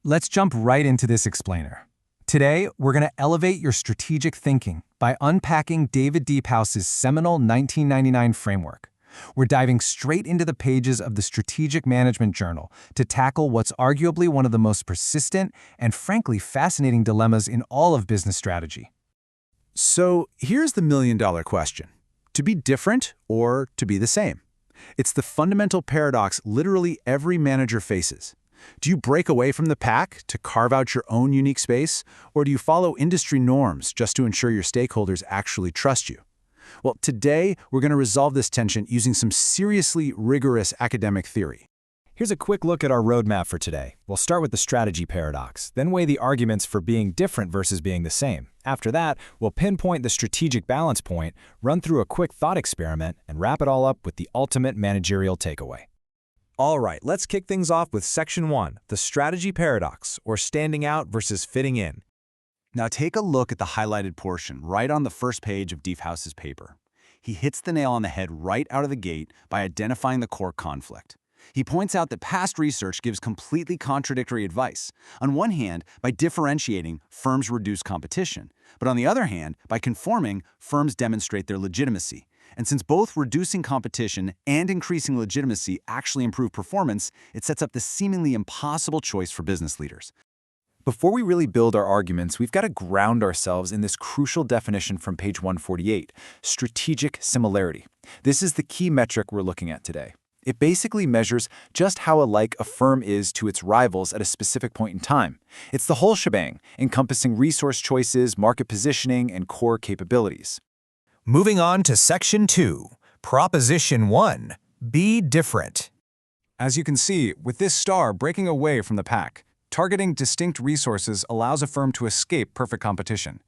Let's jump right into this explainer. Today, we're going to elevate your strategic thinking by unpacking David Deephouse's seminal 1999 framework. We're diving straight into the pages of the Strategic Management Journal to tackle what's arguably one of the most persistent and frankly fascinating dilemmas in all of business strategy. So here's the million-dollar question. To be different or to be the same? It's the fundamental paradox literally every manager faces. Do you break away from the pack to carve out your own unique space, or do you follow industry norms just to ensure your stakeholders actually trust you? Well, today we're going to resolve this tension using some seriously rigorous academic theory. Here's a quick look at our roadmap for today. We'll start with the strategy paradox, then weigh the arguments for being different versus being the same. After that, we'll pinpoint the strategic balance point, run through a quick thought experiment, and wrap it all up with the ultimate managerial takeaway. All right, let's kick things off with Section 1, the strategy paradox, or standing out versus fitting in. Now take a look at the highlighted portion right on the first page of Deephouse's paper. He hits the nail on the head right out of the gate by identifying the core conflict. He points out that past research gives completely contradictory advice. On one hand, by differentiating, firms reduce competition. But on the other hand, by conforming, firms demonstrate their legitimacy. And since both reducing competition and increasing legitimacy actually improve performance, it sets up the seemingly impossible choice for business leaders. Before we really build our arguments, we've got to ground ourselves in this crucial definition from page 148, strategic similarity. This is the key metric we're looking at today. It basically measures just how alike a firm is to its rivals at a specific point in time. It's the whole shebang, encompassing resource choices, market positioning, and core capabilities. Moving on to Section 2, Proposition 1, Be Different. As you can see, with this star breaking away from the pack, targeting distinct resources allows a firm to escape perfect competition.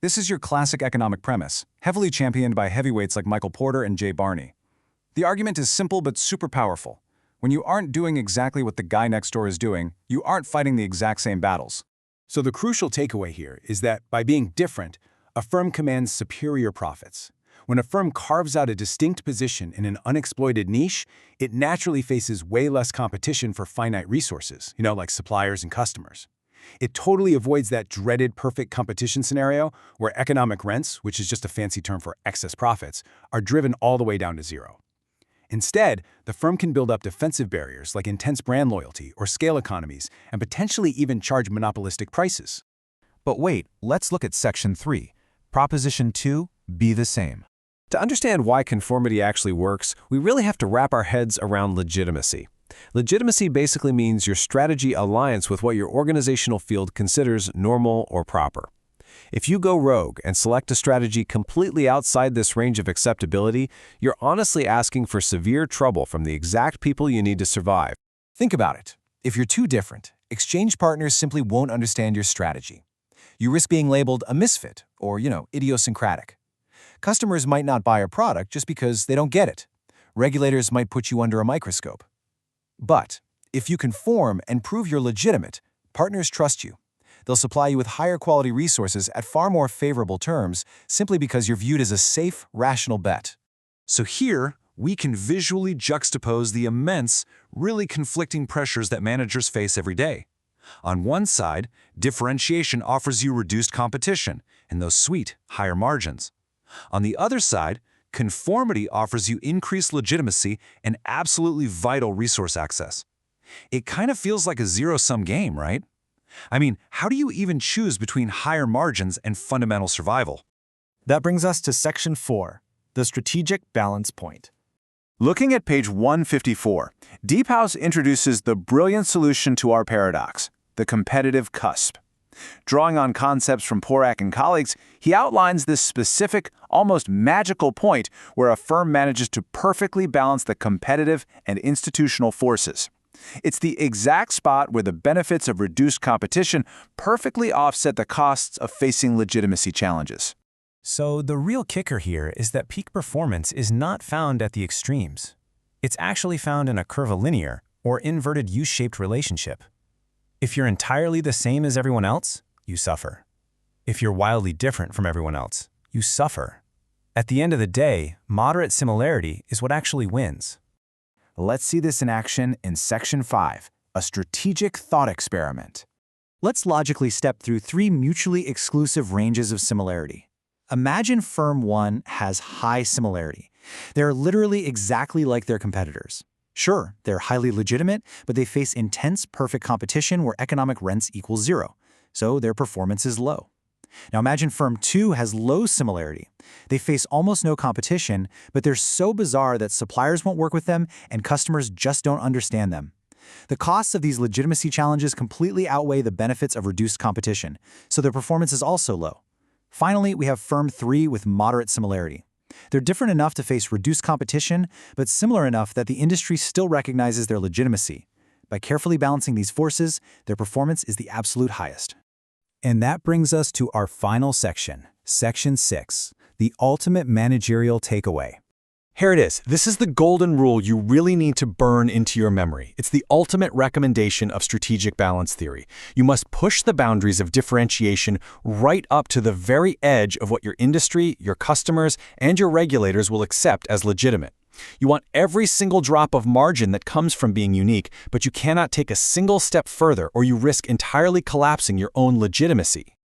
This is your classic economic premise, heavily championed by heavyweights like Michael Porter and Jay Barney. The argument is simple but super powerful. When you aren't doing exactly what the guy next door is doing, you aren't fighting the exact same battles. So the crucial takeaway here is that by being different, a firm commands superior profits. When a firm carves out a distinct position in an unexploited niche, it naturally faces way less competition for finite resources, like suppliers and customers. It totally avoids that dreaded perfect competition scenario where economic rents, which is just a fancy term for excess profits, are driven all the way down to zero. Instead, the firm can build up defensive barriers like intense brand loyalty or scale economies and potentially even charge monopolistic prices. But wait, let's look at Section 3, Proposition 2, Be the Same. To understand why conformity actually works, we really have to wrap our heads around legitimacy. Legitimacy basically means your strategy aligns with what your organizational field considers normal or proper. If you go rogue and select a strategy completely outside this range of acceptability, you're honestly asking for severe trouble from the exact people you need to survive. Think about it. If you're too different, exchange partners simply won't understand your strategy. You risk being labeled a misfit or, idiosyncratic. Customers might not buy a product just because they don't get it. Regulators might put you under a microscope. But if you conform and prove you're legitimate, partners trust you. They'll supply you with higher quality resources at far more favorable terms simply because you're viewed as a safe, rational bet. So here, we can visually juxtapose the immense, really conflicting pressures that managers face every day. On one side, differentiation offers you reduced competition and those sweet, higher margins. On the other side, conformity offers you increased legitimacy and absolutely vital resource access. It kind of feels like a zero-sum game, right? I mean, how do you even choose between higher margins and fundamental survival? That brings us to Section 4, the strategic balance point. Looking at page 154, Deephouse introduces the brilliant solution to our paradox, the competitive cusp. Drawing on concepts from Porak and colleagues, he outlines this specific, almost magical point where a firm manages to perfectly balance the competitive and institutional forces. It's the exact spot where the benefits of reduced competition perfectly offset the costs of facing legitimacy challenges. So the real kicker here is that peak performance is not found at the extremes. It's actually found in a curvilinear or inverted U-shaped relationship. If you're entirely the same as everyone else, you suffer. If you're wildly different from everyone else, you suffer. At the end of the day, moderate similarity is what actually wins. Let's see this in action in Section 5, a strategic thought experiment. Let's logically step through 3 mutually exclusive ranges of similarity. Imagine firm 1 has high similarity. They're literally exactly like their competitors. Sure, they're highly legitimate, but they face intense, perfect competition where economic rents equal 0, so their performance is low. Now imagine firm 2 has low similarity. They face almost no competition, but they're so bizarre that suppliers won't work with them and customers just don't understand them. The costs of these legitimacy challenges completely outweigh the benefits of reduced competition, so their performance is also low. Finally, we have firm 3 with moderate similarity. They're different enough to face reduced competition, but similar enough that the industry still recognizes their legitimacy. By carefully balancing these forces, their performance is the absolute highest. And that brings us to our final section, Section 6, the ultimate managerial takeaway. Here it is. This is the golden rule you really need to burn into your memory. It's the ultimate recommendation of strategic balance theory. You must push the boundaries of differentiation right up to the very edge of what your industry, your customers, and your regulators will accept as legitimate. You want every single drop of margin that comes from being unique, but you cannot take a single step further or you risk entirely collapsing your own legitimacy.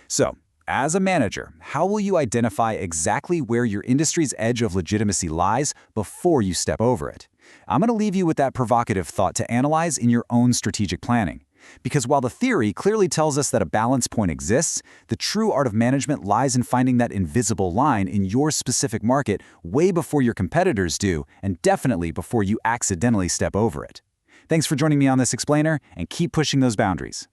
So, as a manager, how will you identify exactly where your industry's edge of legitimacy lies before you step over it? I'm going to leave you with that provocative thought to analyze in your own strategic planning. Because while the theory clearly tells us that a balance point exists, the true art of management lies in finding that invisible line in your specific market way before your competitors do, and definitely before you accidentally step over it. Thanks for joining me on this explainer, and keep pushing those boundaries.